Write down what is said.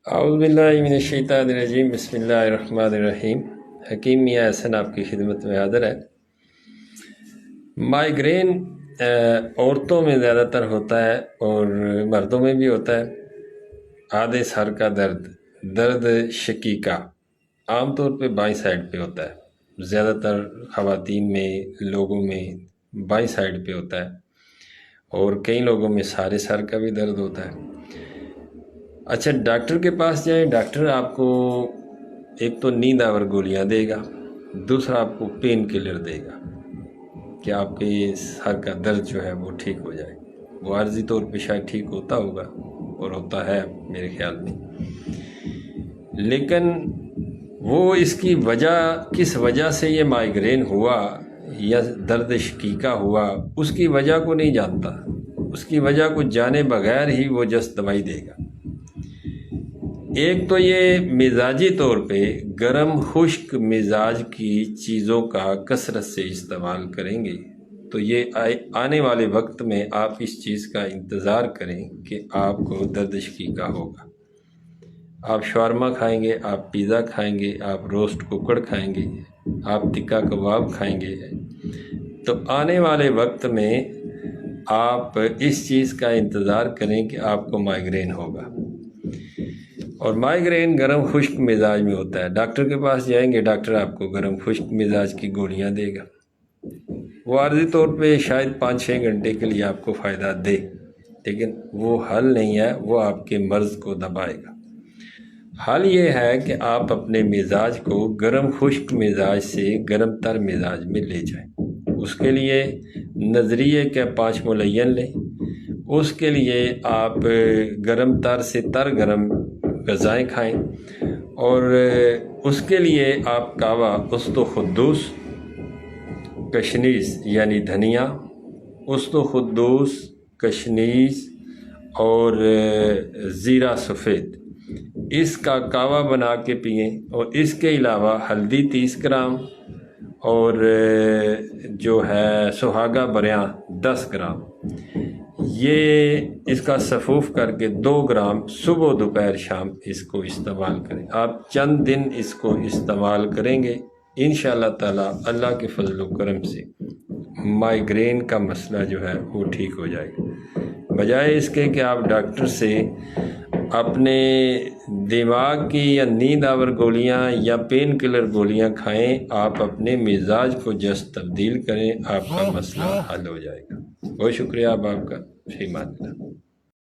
اعوذ باللہ من الشیطان الرجیم، بسم اللہ الرحمن الرحیم۔ حکیم میاں احسن آپ کی خدمت میں حاضر ہے۔ مائیگرین عورتوں میں زیادہ تر ہوتا ہے اور مردوں میں بھی ہوتا ہے۔ آدھے سر کا درد شقیقہ عام طور پہ بائیں سائڈ پہ ہوتا ہے، زیادہ تر خواتین میں لوگوں میں بائیں سائڈ پہ ہوتا ہے، اور کئی لوگوں میں سارے سر کا بھی درد ہوتا ہے۔ اچھا، ڈاکٹر کے پاس جائیں، ڈاکٹر آپ کو ایک تو نیند آور گولیاں دے گا، دوسرا آپ کو پین کلر دے گا کہ آپ کے سر کا درد جو ہے وہ ٹھیک ہو جائے۔ وہ عارضی طور پہ شاید ٹھیک ہوتا ہوگا اور ہوتا ہے میرے خیال میں، لیکن وہ اس کی وجہ کس وجہ سے یہ مائیگرین ہوا یا درد شقیقہ ہوا، اس کی وجہ کو نہیں جانتا۔ اس کی وجہ کو جانے بغیر ہی وہ جس دوائی دے گا۔ ایک تو یہ مزاجی طور پہ گرم خشک مزاج کی چیزوں کا کثرت سے استعمال کریں گے تو یہ آنے والے وقت میں آپ اس چیز کا انتظار کریں کہ آپ کو درد شقیقہ ہوگا۔ آپ شاورما کھائیں گے، آپ پیزا کھائیں گے، آپ روسٹ ککڑ کھائیں گے، آپ ٹکا کباب کھائیں گے، تو آنے والے وقت میں آپ اس چیز کا انتظار کریں کہ آپ کو مائیگرین ہوگا۔ اور مائیگرین گرم خشک مزاج میں ہوتا ہے۔ ڈاکٹر کے پاس جائیں گے، ڈاکٹر آپ کو گرم خشک مزاج کی گولیاں دے گا۔ وہ عارضی طور پہ شاید 5-6 گھنٹے کے لیے آپ کو فائدہ دے، لیکن وہ حل نہیں ہے، وہ آپ کے مرض کو دبائے گا۔ حل یہ ہے کہ آپ اپنے مزاج کو گرم خشک مزاج سے گرم تر مزاج میں لے جائیں۔ اس کے لیے نظریے کے 5 ملین لیں۔ اس کے لیے آپ گرم تر سے تر گرم غذائیں کھائیں، اور اس کے لیے آپ کعوہ، است و خدوس، کشنیز یعنی دھنیا، است و خدوس، کشنیز اور زیرہ سفید، اس کا کعوہ بنا کے پئیں۔ اور اس کے علاوہ ہلدی 30 گرام اور جو ہے سہاگا بریاں 10 گرام، یہ اس کا سفوف کر کے 2 گرام صبح دوپہر شام اس کو استعمال کریں۔ آپ چند دن اس کو استعمال کریں گے، انشاءاللہ تعالی اللہ کے فضل و کرم سے مائیگرین کا مسئلہ جو ہے وہ ٹھیک ہو جائے گا، بجائے اس کے کہ آپ ڈاکٹر سے اپنے دماغ کی یا نیند آور گولیاں یا پین کلر گولیاں کھائیں۔ آپ اپنے مزاج کو جس تبدیل کریں، آپ کا مسئلہ حل ہو جائے گا۔ بہت شکریہ آپ کا، فی امان اللہ۔